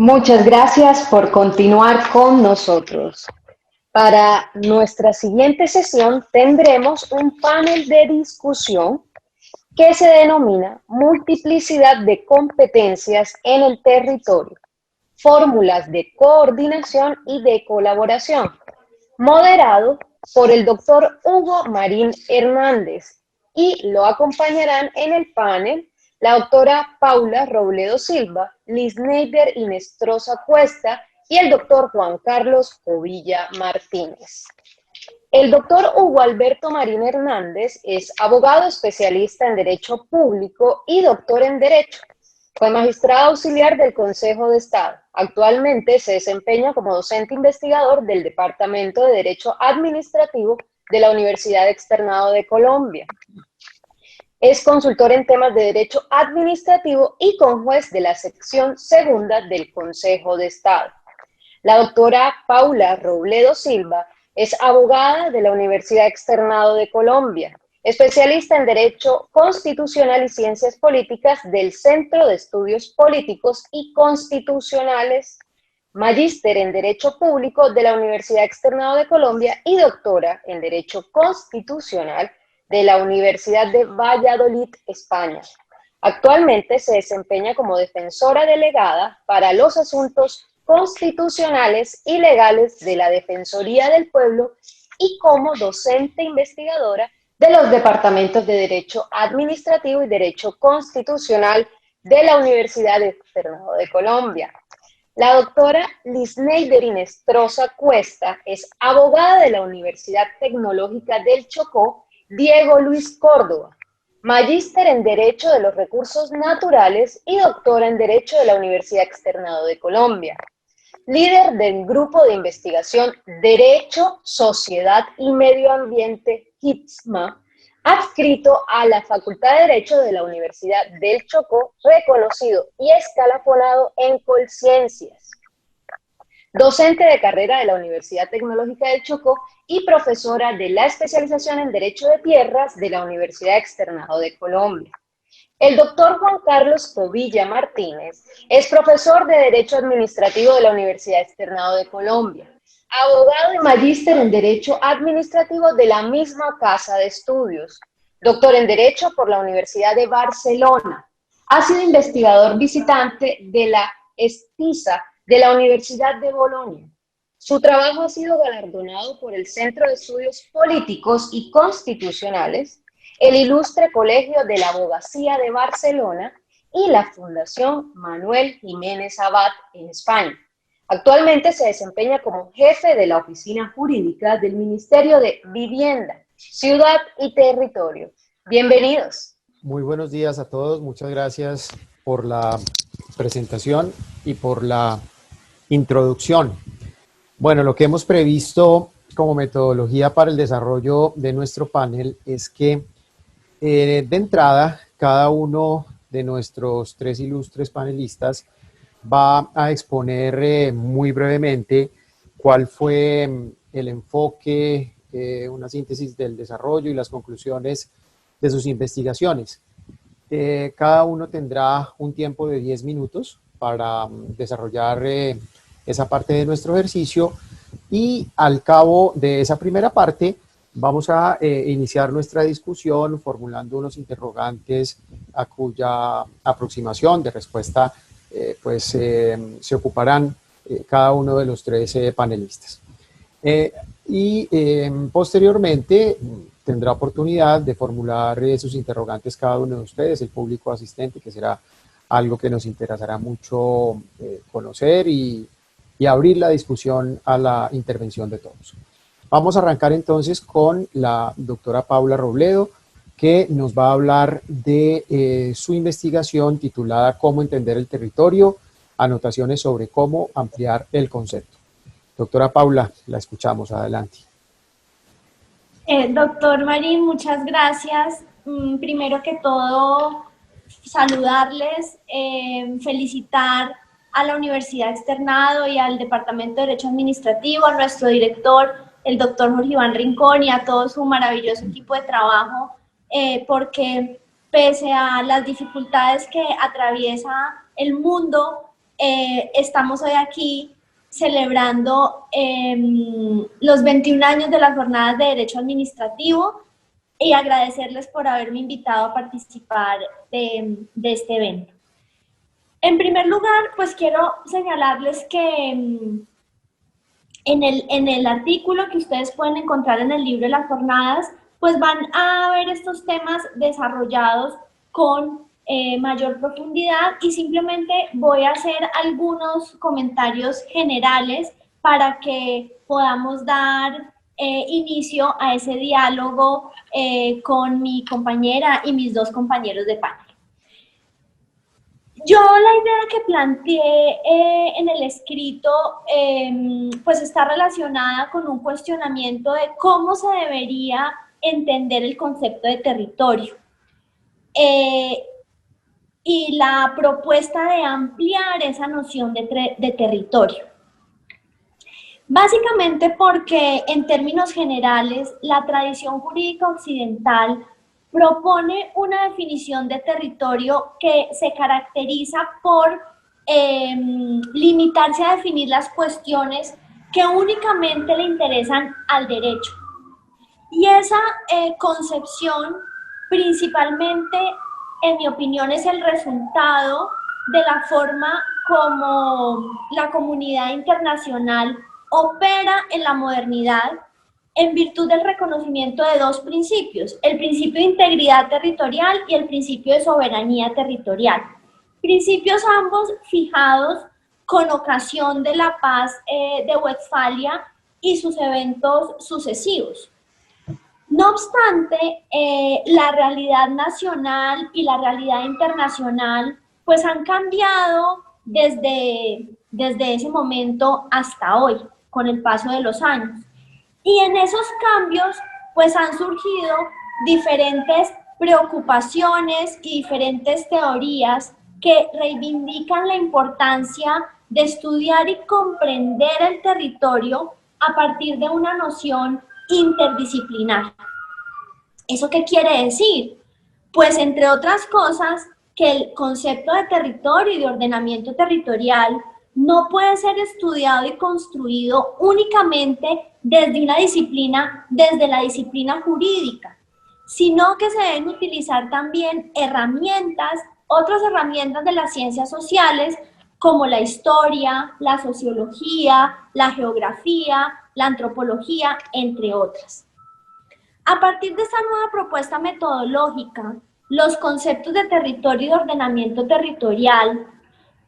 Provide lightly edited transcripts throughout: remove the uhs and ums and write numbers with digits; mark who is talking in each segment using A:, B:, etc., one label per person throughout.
A: Muchas gracias por continuar con nosotros. Para nuestra siguiente sesión tendremos un panel de discusión que se denomina Multiplicidad de competencias en el territorio, fórmulas de coordinación y de colaboración, moderado por el doctor Hugo Marín Hernández, y lo acompañarán en el panel la doctora Paula Robledo Silva, Lisneider Inestrosa Cuesta y el doctor Juan Carlos Covilla Martínez. El doctor Hugo Alberto Marín Hernández es abogado especialista en Derecho Público y doctor en Derecho. Fue magistrado auxiliar del Consejo de Estado. Actualmente se desempeña como docente investigador del Departamento de Derecho Administrativo de la Universidad Externado de Colombia. Es consultor en temas de Derecho Administrativo y conjuez de la sección segunda del Consejo de Estado. La doctora Paula Robledo Silva es abogada de la Universidad Externado de Colombia, especialista en Derecho Constitucional y Ciencias Políticas del Centro de Estudios Políticos y Constitucionales, magíster en Derecho Público de la Universidad Externado de Colombia y doctora en Derecho Constitucional de la Universidad de Valladolid, España. Actualmente se desempeña como defensora delegada para los asuntos constitucionales y legales de la Defensoría del Pueblo y como docente investigadora de los departamentos de Derecho Administrativo y Derecho Constitucional de la Universidad Externado de Colombia. La doctora Lisneider Inestrosa Cuesta es abogada de la Universidad Tecnológica del Chocó, Diego Luis Córdoba, magíster en Derecho de los Recursos Naturales y doctora en Derecho de la Universidad Externado de Colombia. Líder del Grupo de Investigación Derecho, Sociedad y Medio Ambiente, GITSMA, adscrito a la Facultad de Derecho de la Universidad del Chocó, reconocido y escalafonado en Colciencias. Docente de carrera de la Universidad Tecnológica del Chocó y profesora de la especialización en Derecho de Tierras de la Universidad Externado de Colombia. El doctor Juan Carlos Covilla Martínez es profesor de Derecho Administrativo de la Universidad Externado de Colombia, abogado y magíster en Derecho Administrativo de la misma casa de estudios, doctor en Derecho por la Universidad de Barcelona. Ha sido investigador visitante de la ESTISA de la Universidad de Bolonia. Su trabajo ha sido galardonado por el Centro de Estudios Políticos y Constitucionales, el Ilustre Colegio de la Abogacía de Barcelona y la Fundación Manuel Jiménez Abad en España. Actualmente se desempeña como jefe de la Oficina Jurídica del Ministerio de Vivienda, Ciudad y Territorio. Bienvenidos.
B: Muy buenos días a todos. Muchas gracias por la presentación y por la introducción. Bueno, lo que hemos previsto como metodología para el desarrollo de nuestro panel es que de entrada cada uno de nuestros tres ilustres panelistas va a exponer muy brevemente cuál fue el enfoque, una síntesis del desarrollo y las conclusiones de sus investigaciones. Cada uno tendrá un tiempo de 10 minutos para desarrollar esa parte de nuestro ejercicio y al cabo de esa primera parte vamos a iniciar nuestra discusión formulando unos interrogantes a cuya aproximación de respuesta se ocuparán cada uno de los tres panelistas. Posteriormente tendrá oportunidad de formular sus interrogantes cada uno de ustedes, el público asistente, que será algo que nos interesará mucho conocer y abrir la discusión a la intervención de todos. Vamos a arrancar entonces con la doctora Paula Robledo, que nos va a hablar de su investigación titulada Cómo entender el territorio, anotaciones sobre cómo ampliar el concepto. Doctora Paula, la escuchamos, adelante.
C: Doctor Marín, muchas gracias. Primero que todo, saludarles, felicitar a la Universidad Externado y al Departamento de Derecho Administrativo, a nuestro director, el doctor Jorge Iván Rincón, y a todo su maravilloso equipo de trabajo, porque pese a las dificultades que atraviesa el mundo estamos hoy aquí celebrando los 21 años de las jornadas de Derecho Administrativo y agradecerles por haberme invitado a participar de este evento. En primer lugar, pues quiero señalarles que en el artículo que ustedes pueden encontrar en el libro de las jornadas, pues van a ver estos temas desarrollados con mayor profundidad, y simplemente voy a hacer algunos comentarios generales para que podamos dar inicio a ese diálogo con mi compañera y mis dos compañeros de panel. Yo la idea que planteé en el escrito pues está relacionada con un cuestionamiento de cómo se debería entender el concepto de territorio y la propuesta de ampliar esa noción de territorio. Básicamente porque en términos generales la tradición jurídica occidental propone una definición de territorio que se caracteriza por limitarse a definir las cuestiones que únicamente le interesan al derecho. Y esa concepción principalmente, en mi opinión, es el resultado de la forma como la comunidad internacional opera en la modernidad en virtud del reconocimiento de dos principios: el principio de integridad territorial y el principio de soberanía territorial. Principios ambos fijados con ocasión de la paz de Westfalia y sus eventos sucesivos. No obstante, la realidad nacional y la realidad internacional pues han cambiado desde ese momento hasta hoy, con el paso de los años. Y en esos cambios pues han surgido diferentes preocupaciones y diferentes teorías que reivindican la importancia de estudiar y comprender el territorio a partir de una noción interdisciplinar. ¿Eso qué quiere decir? Pues, entre otras cosas, que el concepto de territorio y de ordenamiento territorial no puede ser estudiado y construido únicamente desde la disciplina jurídica, sino que se deben utilizar también otras herramientas de las ciencias sociales, como la historia, la sociología, la geografía, la antropología, entre otras. A partir de esta nueva propuesta metodológica, los conceptos de territorio y de ordenamiento territorial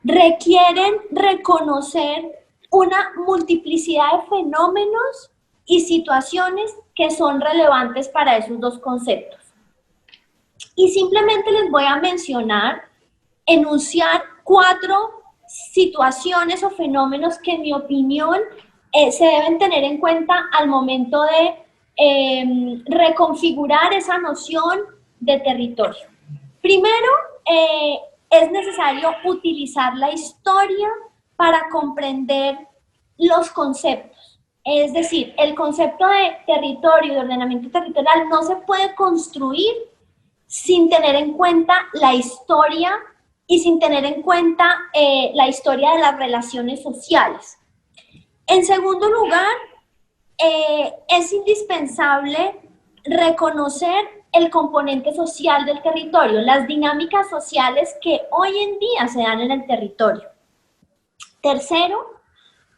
C: requieren reconocer una multiplicidad de fenómenos y situaciones que son relevantes para esos dos conceptos. Y simplemente les voy a enunciar 4 situaciones o fenómenos que, en mi opinión, se deben tener en cuenta al momento de reconfigurar esa noción de territorio. Primero, es necesario utilizar la historia para comprender los conceptos. Es decir, el concepto de territorio y de ordenamiento territorial no se puede construir sin tener en cuenta la historia y sin tener en cuenta la historia de las relaciones sociales. En segundo lugar, es indispensable reconocer el componente social del territorio, las dinámicas sociales que hoy en día se dan en el territorio. Tercero,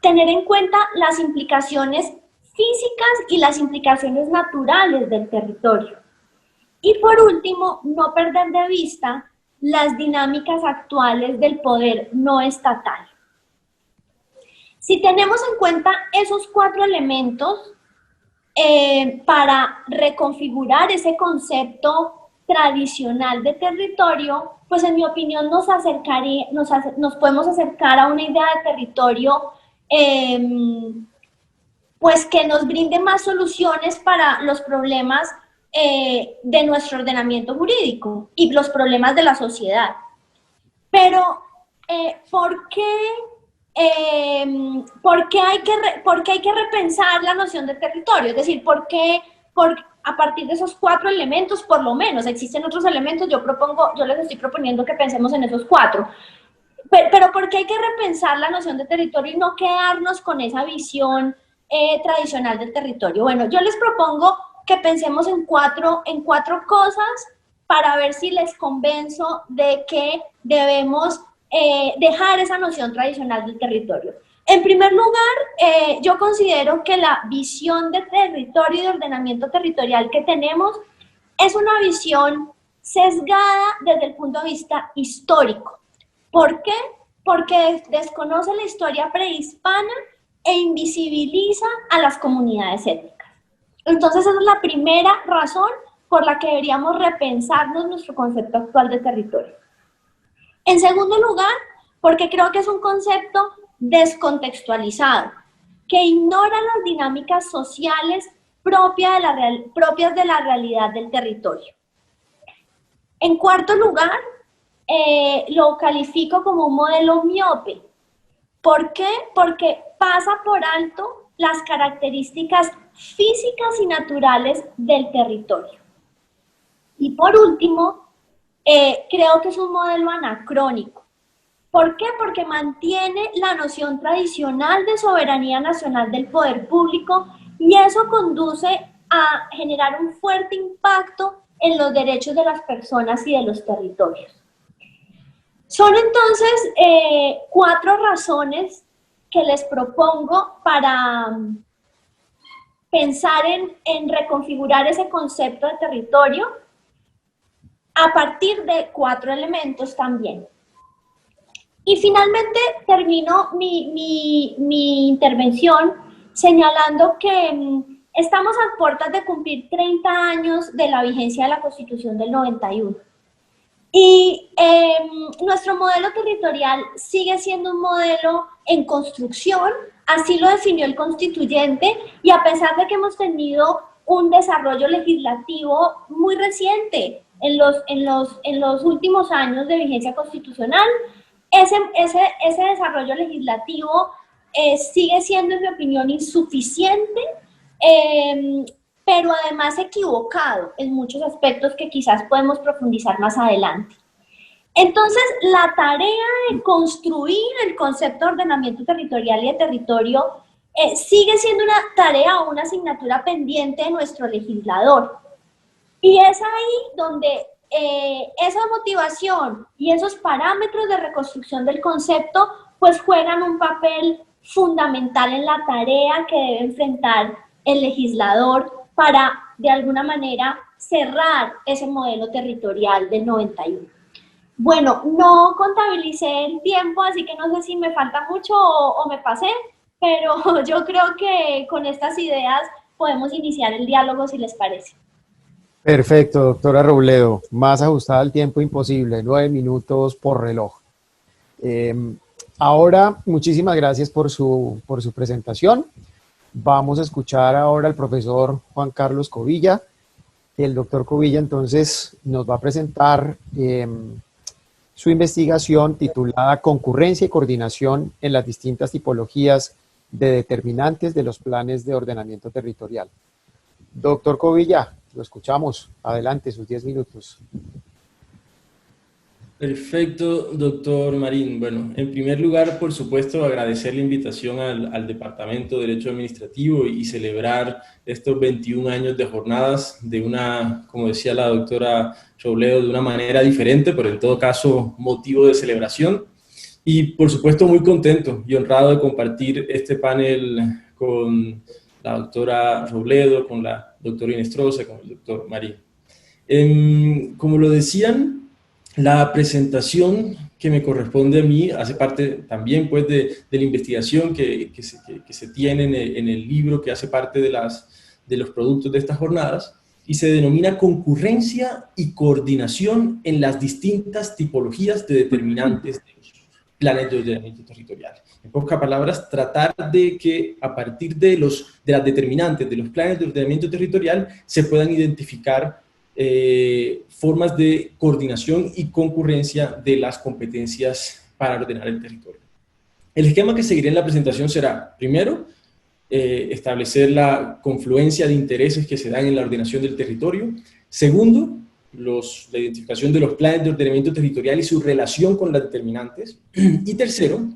C: tener en cuenta las implicaciones físicas y las implicaciones naturales del territorio. Y por último, no perder de vista las dinámicas actuales del poder no estatal. Si tenemos en cuenta esos 4 elementos para reconfigurar ese concepto tradicional de territorio, pues en mi opinión nos podemos acercar a una idea de territorio pues que nos brinde más soluciones para los problemas de nuestro ordenamiento jurídico y los problemas de la sociedad. Pero, ¿por qué hay que repensar la noción de territorio? Es decir, ¿por qué a partir de esos 4 elementos, por lo menos? Existen otros elementos, yo les estoy proponiendo que pensemos en esos 4. pero ¿por qué hay que repensar la noción de territorio y no quedarnos con esa visión tradicional del territorio? Bueno, yo les propongo que pensemos en cuatro cosas para ver si les convenzo de que debemos dejar esa noción tradicional del territorio. En primer lugar, yo considero que la visión de territorio y de ordenamiento territorial que tenemos es una visión sesgada desde el punto de vista histórico. ¿Por qué? Porque desconoce la historia prehispana e invisibiliza a las comunidades étnicas. Entonces, esa es la primera razón por la que deberíamos repensarnos nuestro concepto actual de territorio. En segundo lugar, porque creo que es un concepto descontextualizado, que ignora las dinámicas sociales propias de la realidad del territorio. En cuarto lugar, lo califico como un modelo miope. ¿Por qué? Porque pasa por alto las características físicas y naturales del territorio. Y por último, creo que es un modelo anacrónico. ¿Por qué? Porque mantiene la noción tradicional de soberanía nacional del poder público y eso conduce a generar un fuerte impacto en los derechos de las personas y de los territorios. Son entonces 4 razones que les propongo para pensar en reconfigurar ese concepto de territorio a partir de 4 elementos también. Y finalmente termino mi intervención señalando que estamos a puertas de cumplir 30 años de la vigencia de la Constitución del 91. Y nuestro modelo territorial sigue siendo un modelo en construcción, así lo definió el constituyente, y a pesar de que hemos tenido un desarrollo legislativo muy reciente en los últimos años de vigencia constitucional, ese desarrollo legislativo sigue siendo, en mi opinión, insuficiente, pero además equivocado en muchos aspectos que quizás podemos profundizar más adelante. Entonces, la tarea de construir el concepto de ordenamiento territorial y de territorio sigue siendo una tarea o una asignatura pendiente de nuestro legislador. Y es ahí donde esa motivación y esos parámetros de reconstrucción del concepto pues juegan un papel fundamental en la tarea que debe enfrentar el legislador para, de alguna manera, cerrar ese modelo territorial del 91. Bueno, no contabilicé el tiempo, así que no sé si me falta mucho o me pasé, pero yo creo que con estas ideas podemos iniciar el diálogo, si les parece.
B: Perfecto, doctora Robledo. Más ajustada al tiempo imposible, 9 minutos por reloj. Ahora, muchísimas gracias por su presentación. Vamos a escuchar ahora al profesor Juan Carlos Covilla. El doctor Covilla entonces nos va a presentar su investigación titulada Concurrencia y coordinación en las distintas tipologías de determinantes de los planes de ordenamiento territorial. Doctor Covilla, lo escuchamos. Adelante, sus 10 minutos.
D: Perfecto, doctor Marín. Bueno, en primer lugar, por supuesto, agradecer la invitación al Departamento de Derecho Administrativo y celebrar estos 21 años de jornadas de una, como decía la doctora Robledo, de una manera diferente, pero en todo caso motivo de celebración. Y por supuesto muy contento y honrado de compartir este panel con la doctora Robledo, con la doctora Inestrosa, con el doctor Marín. Como lo decían, la presentación que me corresponde a mí hace parte también pues, de la investigación que se tiene en el libro, que hace parte de los productos de estas jornadas, y se denomina concurrencia y coordinación en las distintas tipologías de determinantes de los planes de ordenamiento territorial. En pocas palabras, tratar de que a partir de las determinantes de los planes de ordenamiento territorial se puedan identificar formas de coordinación y concurrencia de las competencias para ordenar el territorio. El esquema que seguiré en la presentación será, primero, establecer la confluencia de intereses que se dan en la ordenación del territorio. Segundo, la identificación de los planes de ordenamiento territorial y su relación con las determinantes. Y tercero,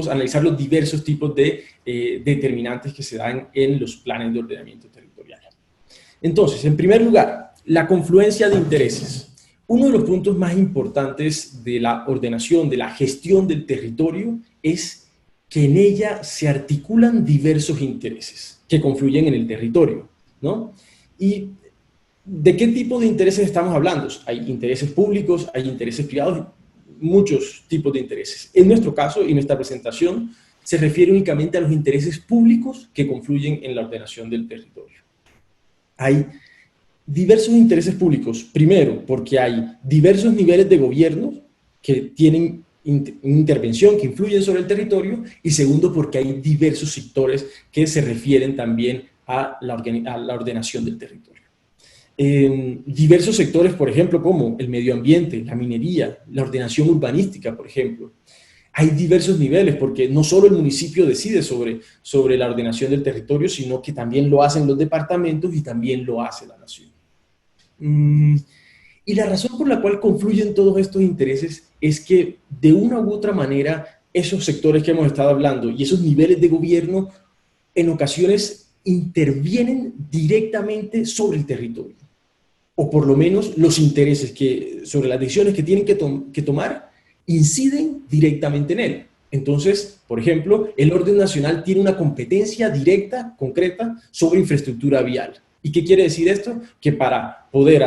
D: analizar los diversos tipos de determinantes que se dan en los planes de ordenamiento territorial. Entonces, en primer lugar, la confluencia de intereses. Uno de los puntos más importantes de la ordenación, de la gestión del territorio, es que en ella se articulan diversos intereses que confluyen en el territorio, ¿no? ¿Y de qué tipo de intereses estamos hablando? Hay intereses públicos, hay intereses privados, muchos tipos de intereses. En nuestro caso, y nuestra presentación, se refiere únicamente a los intereses públicos que confluyen en la ordenación del territorio. Hay diversos intereses públicos, primero, porque hay diversos niveles de gobierno que tienen intervención, que influyen sobre el territorio, y segundo, porque hay diversos sectores que se refieren también a la ordenación del territorio. Diversos sectores, por ejemplo, como el medio ambiente, la minería, la ordenación urbanística, por ejemplo. Hay diversos niveles, porque no solo el municipio decide sobre la ordenación del territorio, sino que también lo hacen los departamentos y también lo hace la nación. Y la razón por la cual confluyen todos estos intereses es que, de una u otra manera, esos sectores que hemos estado hablando y esos niveles de gobierno, en ocasiones intervienen directamente sobre el territorio, o por lo menos los intereses sobre las decisiones que tienen que tomar inciden directamente en él. Entonces, por ejemplo, el orden nacional tiene una competencia directa, concreta, sobre infraestructura vial. ¿Y qué quiere decir esto? Que para poder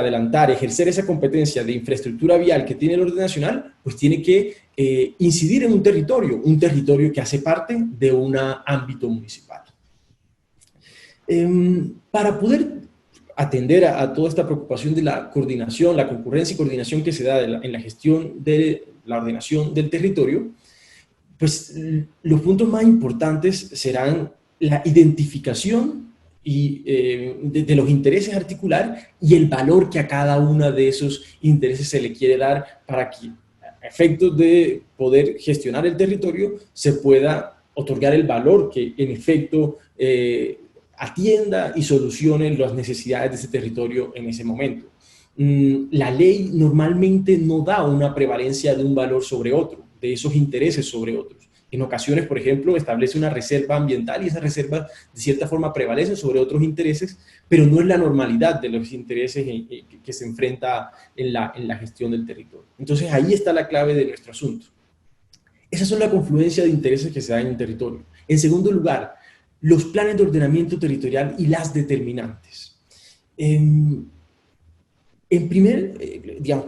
D: ejercer esa competencia de infraestructura vial que tiene el orden nacional, pues tiene que incidir en un territorio que hace parte de un ámbito municipal. Para poder atender a toda esta preocupación de la coordinación, la concurrencia y coordinación que se da en la gestión de la ordenación del territorio, pues los puntos más importantes serán la identificación de los intereses a articular y el valor que a cada uno de esos intereses se le quiere dar para que, a efectos de poder gestionar el territorio, se pueda otorgar el valor que en efecto atienda y solucione las necesidades de ese territorio en ese momento. La ley normalmente no da una prevalencia de un valor sobre otro, de esos intereses sobre otros. En ocasiones, por ejemplo, establece una reserva ambiental y esa reserva de cierta forma prevalece sobre otros intereses, pero no es la normalidad de los intereses que se enfrenta en la gestión del territorio. Entonces ahí está la clave de nuestro asunto. Esas son la confluencia de intereses que se dan en el territorio. En segundo lugar, los planes de ordenamiento territorial y las determinantes.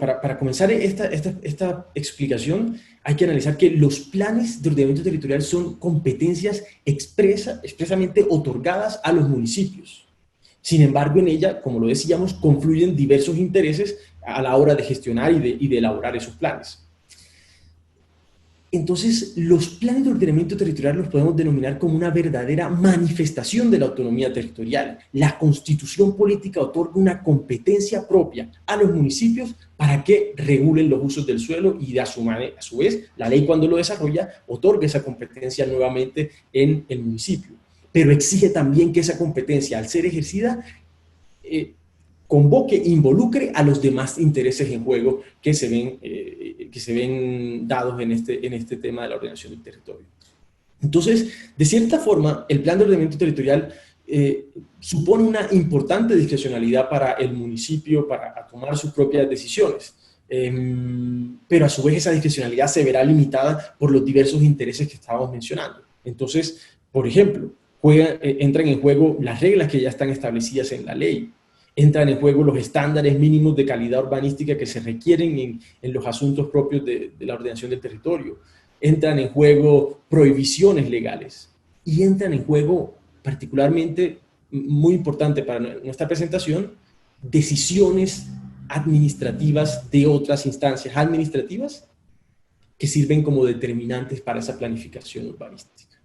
D: Para comenzar esta explicación, hay que analizar que los planes de ordenamiento territorial son competencias expresamente otorgadas a los municipios. Sin embargo, en ella, como lo decíamos, confluyen diversos intereses a la hora de gestionar y de elaborar esos planes. Entonces, los planes de ordenamiento territorial los podemos denominar como una verdadera manifestación de la autonomía territorial. La Constitución política otorga una competencia propia a los municipios para que regulen los usos del suelo y a su vez, la ley cuando lo desarrolla otorga esa competencia nuevamente en el municipio. Pero exige también que esa competencia, al ser ejercida, convoque, involucre a los demás intereses en juego que se ven dados en este tema de la ordenación del territorio. Entonces, de cierta forma, el plan de ordenamiento territorial supone una importante discrecionalidad para el municipio para tomar sus propias decisiones, pero a su vez esa discrecionalidad se verá limitada por los diversos intereses que estábamos mencionando. Entonces, por ejemplo, entran en juego las reglas que ya están establecidas en la ley, entran en juego los estándares mínimos de calidad urbanística que se requieren en los asuntos propios de la ordenación del territorio, entran en juego prohibiciones legales y entran en juego, particularmente muy importante para nuestra presentación, decisiones administrativas de otras instancias administrativas que sirven como determinantes para esa planificación urbanística.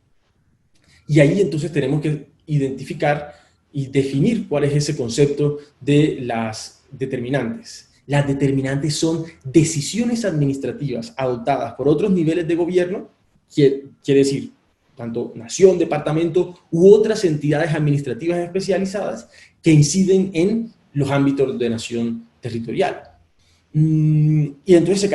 D: Y ahí entonces tenemos que identificar y definir cuál es ese concepto de las determinantes. Las determinantes son decisiones administrativas adoptadas por otros niveles de gobierno, quiere decir, tanto nación, departamento u otras entidades administrativas especializadas que inciden en los ámbitos de ordenación territorial. Y entonces se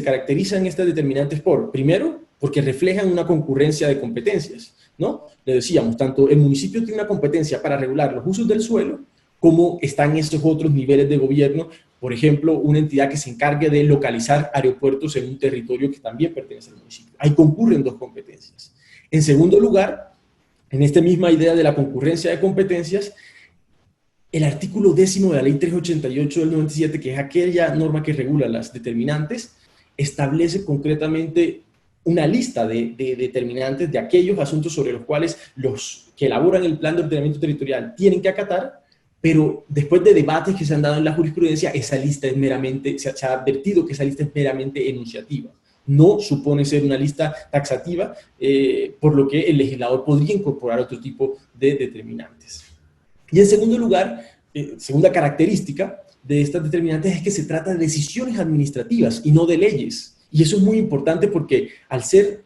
D: caracterizan estas determinantes primero, porque reflejan una concurrencia de competencias, ¿no? Le decíamos, tanto el municipio tiene una competencia para regular los usos del suelo, como están esos otros niveles de gobierno, por ejemplo, una entidad que se encargue de localizar aeropuertos en un territorio que también pertenece al municipio. Ahí concurren dos competencias. En segundo lugar, en esta misma idea de la concurrencia de competencias, el artículo 10 de la Ley 388 del 97, que es aquella norma que regula las determinantes, establece concretamente una lista de determinantes de aquellos asuntos sobre los cuales los que elaboran el plan de ordenamiento territorial tienen que acatar, pero después de debates que se han dado en la jurisprudencia, esa lista es meramente, se ha advertido que esa lista es meramente enunciativa. No supone ser una lista taxativa, por lo que el legislador podría incorporar otro tipo de determinantes. Y en segundo lugar, segunda característica de estas determinantes es que se trata de decisiones administrativas y no de leyes. Y eso es muy importante porque al ser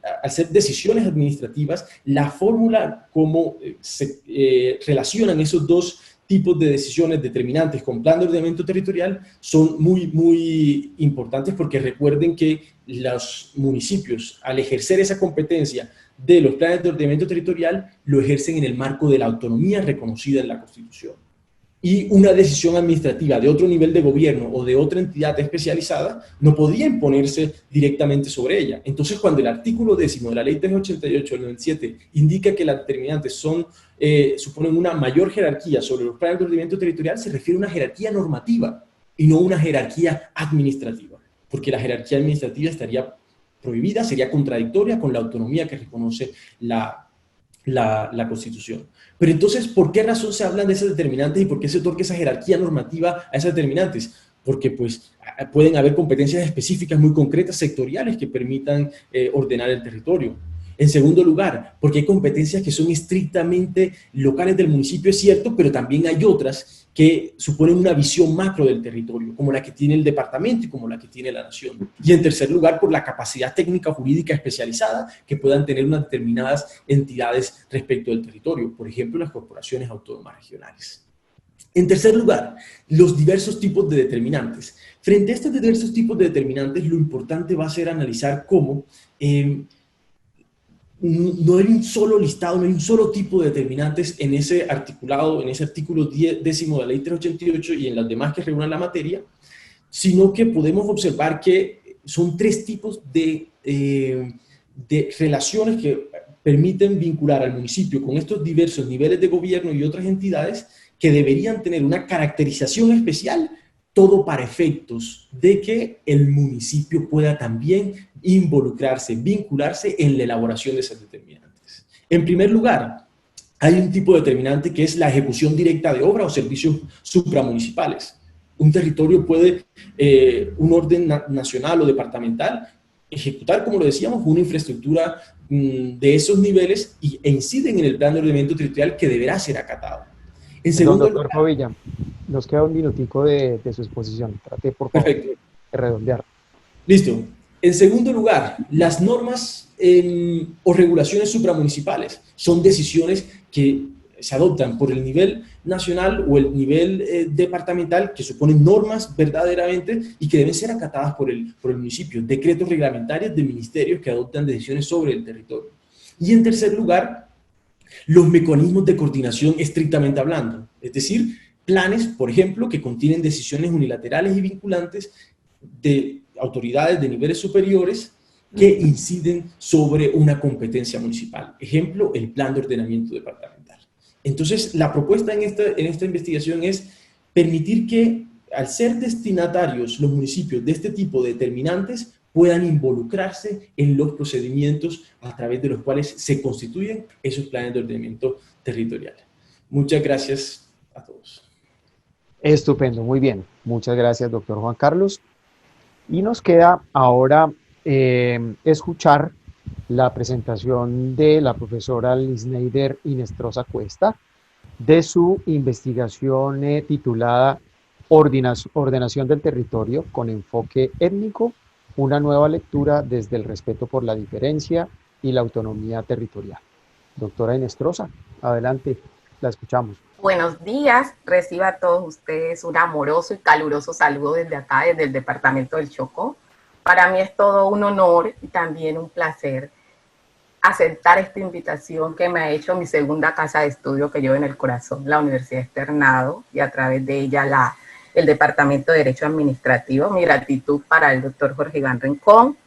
D: decisiones administrativas, la fórmula como se relacionan esos dos tipos de decisiones determinantes con plan de ordenamiento territorial son muy, muy importantes, porque recuerden que los municipios, al ejercer esa competencia de los planes de ordenamiento territorial, lo ejercen en el marco de la autonomía reconocida en la Constitución. Y una decisión administrativa de otro nivel de gobierno o de otra entidad especializada no podría imponerse directamente sobre ella. Entonces, cuando el artículo 10 de la Ley 388 del 97 indica que las determinantes suponen una mayor jerarquía sobre los planes de ordenamiento territorial, se refiere a una jerarquía normativa y no una jerarquía administrativa, porque la jerarquía administrativa estaría prohibida, sería contradictoria con la autonomía que reconoce la Constitución. Pero entonces, ¿por qué razón se hablan de esas determinantes y por qué se otorga esa jerarquía normativa a esas determinantes? Porque pues pueden haber competencias específicas muy concretas, sectoriales, que permitan ordenar el territorio. En segundo lugar, porque hay competencias que son estrictamente locales del municipio, es cierto, pero también hay otras que suponen una visión macro del territorio, como la que tiene el departamento y como la que tiene la nación. Y en tercer lugar, por la capacidad técnica jurídica especializada que puedan tener unas determinadas entidades respecto del territorio, por ejemplo, las corporaciones autónomas regionales. En tercer lugar, los diversos tipos de determinantes. Frente a estos diversos tipos de determinantes, lo importante va a ser analizar cómo no hay un solo listado, no hay un solo tipo de determinantes en ese articulado, en ese artículo 10 de la Ley 388 y en las demás que regulan la materia, sino que podemos observar que son tres tipos de relaciones que permiten vincular al municipio con estos diversos niveles de gobierno y otras entidades que deberían tener una caracterización especial, todo para efectos de que el municipio pueda también involucrarse, vincularse en la elaboración de esas determinantes. En primer lugar, hay un tipo de determinante que es la ejecución directa de obra o servicios supramunicipales. Un territorio puede, un orden nacional o departamental, ejecutar, como lo decíamos, una infraestructura de esos niveles e inciden en el plan de ordenamiento territorial que deberá ser acatado. En segundo
B: doctor Povilla, nos queda un minutico de su exposición. Trate, por favor, de redondear.
D: Listo. En segundo lugar, las normas o regulaciones supramunicipales son decisiones que se adoptan por el nivel nacional o el nivel departamental, que suponen normas verdaderamente y que deben ser acatadas por el municipio. Decretos reglamentarios de ministerios que adoptan decisiones sobre el territorio. Y en tercer lugar, los mecanismos de coordinación estrictamente hablando, es decir, planes, por ejemplo, que contienen decisiones unilaterales y vinculantes de autoridades de niveles superiores que inciden sobre una competencia municipal. Ejemplo, el plan de ordenamiento departamental. Entonces, la propuesta en esta investigación es permitir que, al ser destinatarios los municipios de este tipo de determinantes, puedan involucrarse en los procedimientos a través de los cuales se constituyen esos planes de ordenamiento territorial. Muchas gracias a todos.
B: Estupendo, muy bien. Muchas gracias, doctor Juan Carlos. Y nos queda ahora escuchar la presentación de la profesora Lisneider Inestrosa Cuesta de su investigación titulada Ordenación del territorio con enfoque étnico, una nueva lectura desde el respeto por la diferencia y la autonomía territorial. Doctora Inestrosa, adelante. La escuchamos.
E: Buenos días, reciba a todos ustedes un amoroso y caluroso saludo desde acá, desde el departamento del Chocó. Para mí es todo un honor y también un placer aceptar esta invitación que me ha hecho mi segunda casa de estudio que llevo en el corazón, la Universidad Externado, y a través de ella el Departamento de Derecho Administrativo. Mi gratitud para el doctor Jorge Iván Rincón,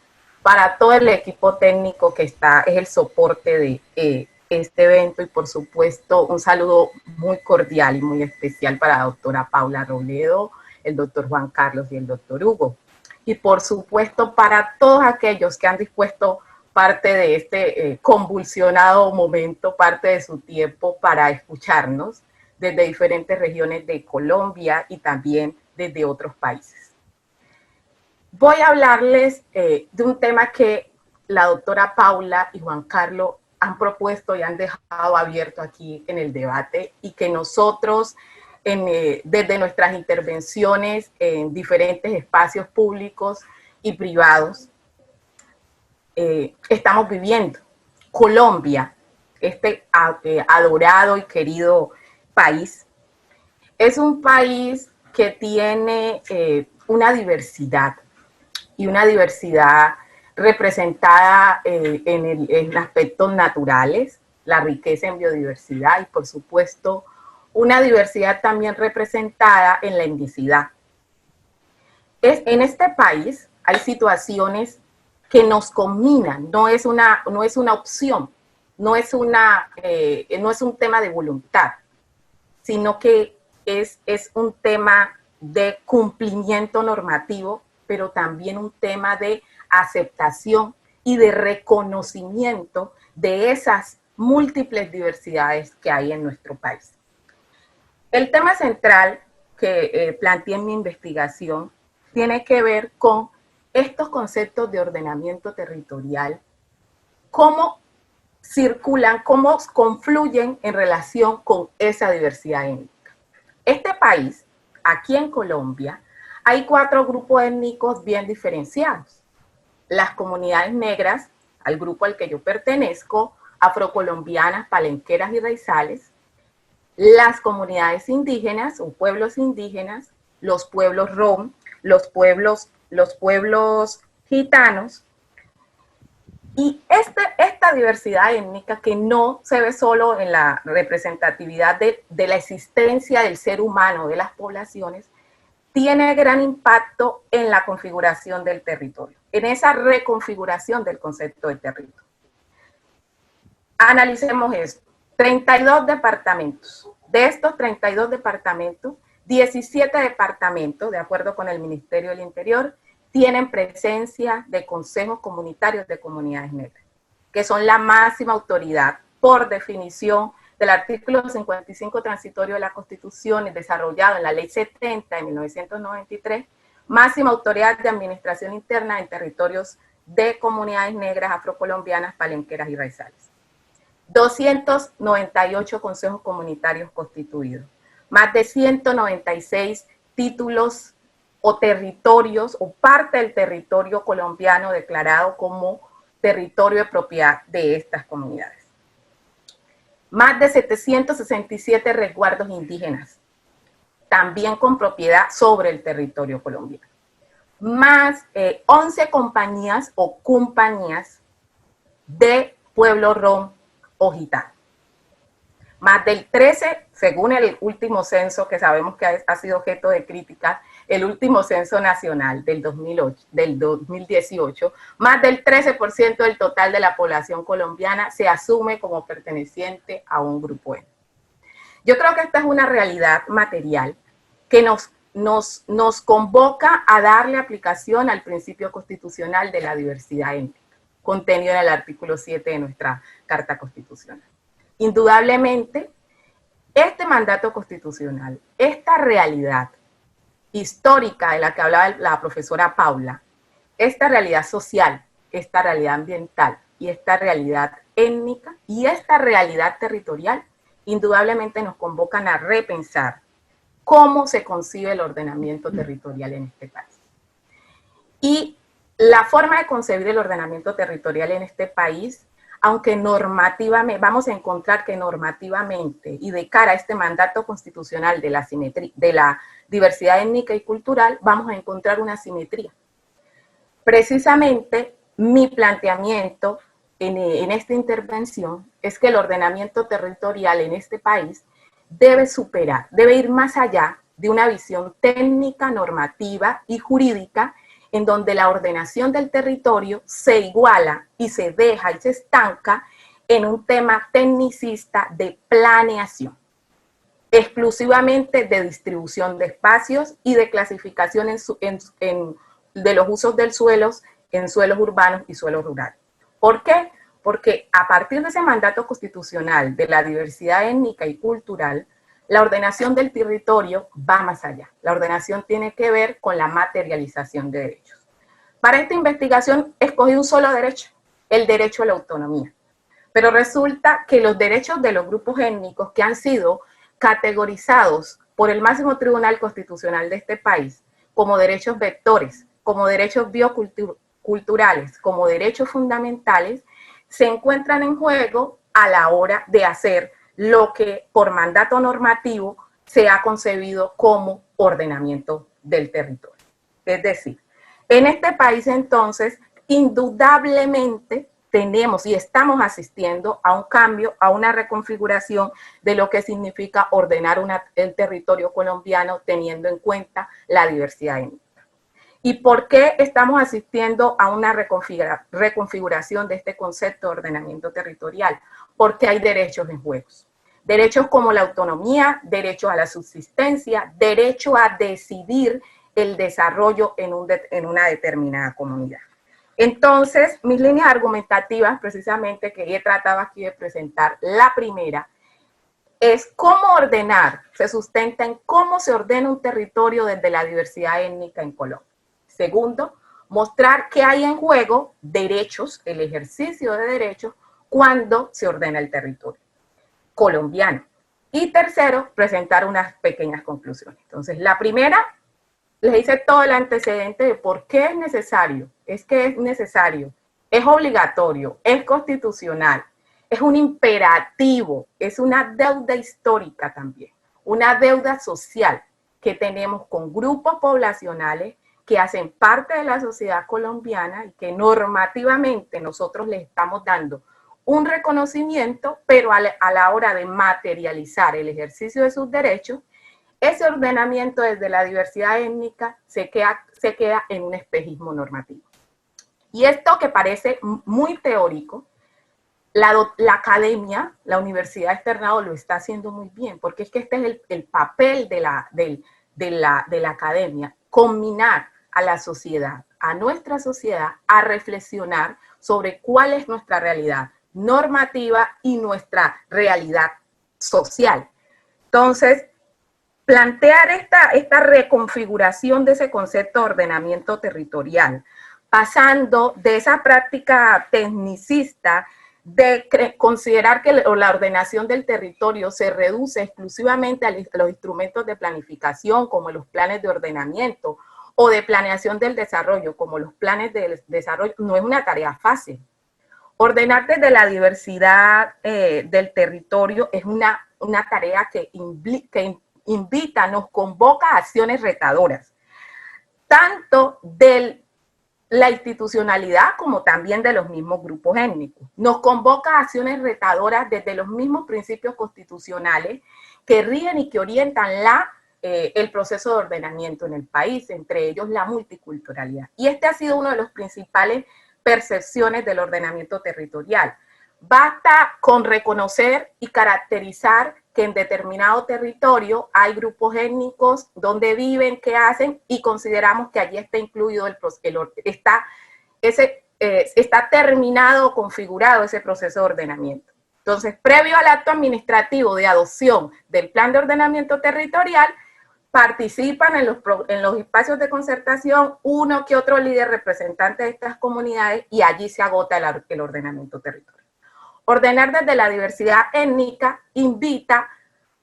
E: para todo el equipo técnico que es el soporte de este evento, y por supuesto un saludo muy cordial y muy especial para la doctora Paula Robledo, el doctor Juan Carlos y el doctor Hugo. Y por supuesto para todos aquellos que han dispuesto parte de este convulsionado momento, parte de su tiempo para escucharnos desde diferentes regiones de Colombia y también desde otros países. Voy a hablarles de un tema que la doctora Paula y Juan Carlos han propuesto y han dejado abierto aquí en el debate, y que nosotros desde nuestras intervenciones en diferentes espacios públicos y privados estamos viviendo. Colombia, este adorado y querido país, es un país que tiene una diversidad, y una diversidad representada en aspectos naturales, la riqueza en biodiversidad, y por supuesto una diversidad también representada en la etnicidad. En este país hay situaciones que nos combinan, no es una opción, no es un tema de voluntad, sino que es un tema de cumplimiento normativo, pero también un tema de aceptación y de reconocimiento de esas múltiples diversidades que hay en nuestro país. El tema central que planteé en mi investigación tiene que ver con estos conceptos de ordenamiento territorial, cómo circulan, cómo confluyen en relación con esa diversidad étnica. Este país, aquí en Colombia, hay 4 grupos étnicos bien diferenciados. Las comunidades negras, al grupo al que yo pertenezco, afrocolombianas, palenqueras y raizales; las comunidades indígenas o pueblos indígenas, los pueblos rom, los pueblos gitanos, y esta diversidad étnica, que no se ve solo en la representatividad de la existencia del ser humano, de las poblaciones, tiene gran impacto en la configuración del territorio, en esa reconfiguración del concepto de territorio. Analicemos esto. 32 departamentos. De estos 32 departamentos, 17 departamentos, de acuerdo con el Ministerio del Interior, tienen presencia de consejos comunitarios de comunidades negras, que son la máxima autoridad, por definición, del artículo 55 transitorio de la Constitución, desarrollado en la Ley 70 de 1993, máxima autoridad de administración interna en territorios de comunidades negras, afrocolombianas, palenqueras y raizales. 298 consejos comunitarios constituidos, más de 196 títulos o territorios o parte del territorio colombiano declarado como territorio de propiedad de estas comunidades. Más de 767 resguardos indígenas, también con propiedad sobre el territorio colombiano. Más 11 compañías o compañías de pueblo rom o gitano. Más del 13, según el último censo, que sabemos que ha sido objeto de críticas, el último censo nacional del 2018, más del 13% del total de la población colombiana se asume como perteneciente a un grupo étnico. Yo creo que esta es una realidad material que nos convoca a darle aplicación al principio constitucional de la diversidad étnica, contenido en el artículo 7 de nuestra Carta Constitucional. Indudablemente, este mandato constitucional, esta realidad histórica de la que hablaba la profesora Paula, esta realidad social, esta realidad ambiental y esta realidad étnica y esta realidad territorial, indudablemente nos convocan a repensar cómo se concibe el ordenamiento territorial en este país. Y la forma de concebir el ordenamiento territorial en este país aunque normativamente, vamos a encontrar que normativamente y de cara a este mandato constitucional de la diversidad étnica y cultural, vamos a encontrar una simetría. Precisamente mi planteamiento en esta intervención es que el ordenamiento territorial en este país debe superar, debe ir más allá de una visión técnica, normativa y jurídica en donde la ordenación del territorio se iguala y se deja y se estanca en un tema tecnicista de planeación, exclusivamente de distribución de espacios y de clasificación de los usos del suelo en suelos urbanos y suelos rurales. ¿Por qué? Porque a partir de ese mandato constitucional de la diversidad étnica y cultural, la ordenación del territorio va más allá. La ordenación tiene que ver con la materialización de derechos. Para esta investigación escogí un solo derecho, el derecho a la autonomía. Pero resulta que los derechos de los grupos étnicos que han sido categorizados por el máximo tribunal constitucional de este país como derechos vectores, como derechos bioculturales, como derechos fundamentales, se encuentran en juego a la hora de hacer lo que por mandato normativo se ha concebido como ordenamiento del territorio. Es decir, en este país entonces, indudablemente tenemos y estamos asistiendo a un cambio, a una reconfiguración de lo que significa ordenar el territorio colombiano teniendo en cuenta la diversidad étnica. ¿Y por qué estamos asistiendo a una reconfiguración de este concepto de ordenamiento territorial? Porque hay derechos en juego. Derechos como la autonomía, derecho a la subsistencia, derecho a decidir el desarrollo en una determinada comunidad. Entonces, mis líneas argumentativas, precisamente, que he tratado aquí de presentar, la primera es cómo ordenar, se sustenta en cómo se ordena un territorio desde la diversidad étnica en Colombia. Segundo, mostrar que hay en juego derechos, el ejercicio de derechos, cuando se ordena el territorio colombiano. Y tercero, presentar unas pequeñas conclusiones. Entonces, la primera, les hice todo el antecedente de por qué es necesario. Es que es necesario, es obligatorio, es constitucional, es un imperativo, es una deuda histórica también, una deuda social que tenemos con grupos poblacionales que hacen parte de la sociedad colombiana y que normativamente nosotros les estamos dando un reconocimiento, pero a la hora de materializar el ejercicio de sus derechos, ese ordenamiento desde la diversidad étnica se queda en un espejismo normativo. Y esto que parece muy teórico, la academia, la Universidad Externado lo está haciendo muy bien, porque es que este es el papel de la academia, combinar a la sociedad, a nuestra sociedad, a reflexionar sobre cuál es nuestra realidad normativa y nuestra realidad social. Entonces, plantear esta reconfiguración de ese concepto de ordenamiento territorial, pasando de esa práctica tecnicista de considerar que la ordenación del territorio se reduce exclusivamente a los instrumentos de planificación, como los planes de ordenamiento, o de planeación del desarrollo, como los planes de desarrollo, no es una tarea fácil. Ordenar desde la diversidad del territorio es una tarea que invita, nos convoca a acciones retadoras, tanto de la institucionalidad como también de los mismos grupos étnicos. Nos convoca a acciones retadoras desde los mismos principios constitucionales que rigen y que orientan el proceso de ordenamiento en el país, entre ellos la multiculturalidad. Y este ha sido uno de los principales percepciones del ordenamiento territorial. Basta con reconocer y caracterizar que en determinado territorio hay grupos étnicos, donde viven, qué hacen, y consideramos que allí está incluido está terminado o configurado ese proceso de ordenamiento. Entonces, previo al acto administrativo de adopción del plan de ordenamiento territorial, participan en los espacios de concertación uno que otro líder representante de estas comunidades y allí se agota el ordenamiento territorial. Ordenar desde la diversidad étnica invita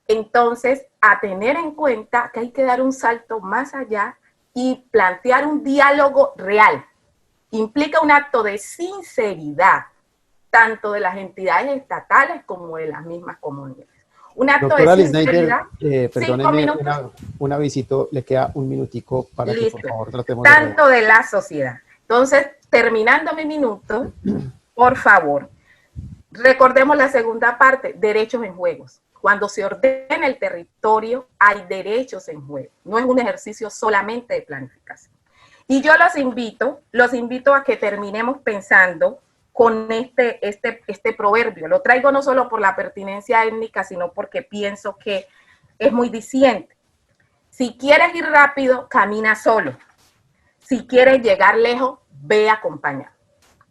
E: entonces a tener en cuenta que hay que dar un salto más allá y plantear un diálogo real. Implica un acto de sinceridad tanto de las entidades estatales como de las mismas comunidades. Un acto
B: Doctora
E: de sinceridad.
B: perdóneme una visita, le queda un minutico para
E: Listo.
B: que por favor tratemos
E: tanto de la sociedad. Entonces, terminando mi minuto, por favor, recordemos la segunda parte, derechos en juegos. Cuando se ordena el territorio, hay derechos en juego. No es un ejercicio solamente de planificación. Y yo los invito a que terminemos pensando con este proverbio. Lo traigo no solo por la pertinencia étnica, sino porque pienso que es muy diciente. Si quieres ir rápido, camina solo. Si quieres llegar lejos, ve acompañado.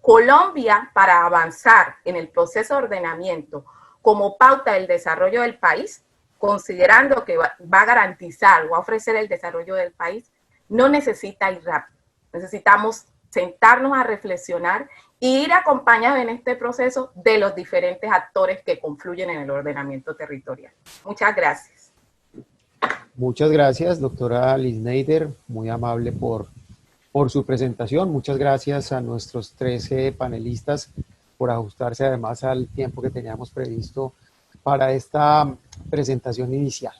E: Colombia, para avanzar en el proceso de ordenamiento como pauta del desarrollo del país, considerando que va a garantizar o va a ofrecer el desarrollo del país, no necesita ir rápido. Necesitamos sentarnos a reflexionar e ir acompañados en este proceso de los diferentes actores que confluyen en el ordenamiento territorial. Muchas gracias.
B: Muchas gracias, doctora Liz Neider, muy amable por su presentación. Muchas gracias a nuestros 13 panelistas por ajustarse además al tiempo que teníamos previsto para esta presentación inicial.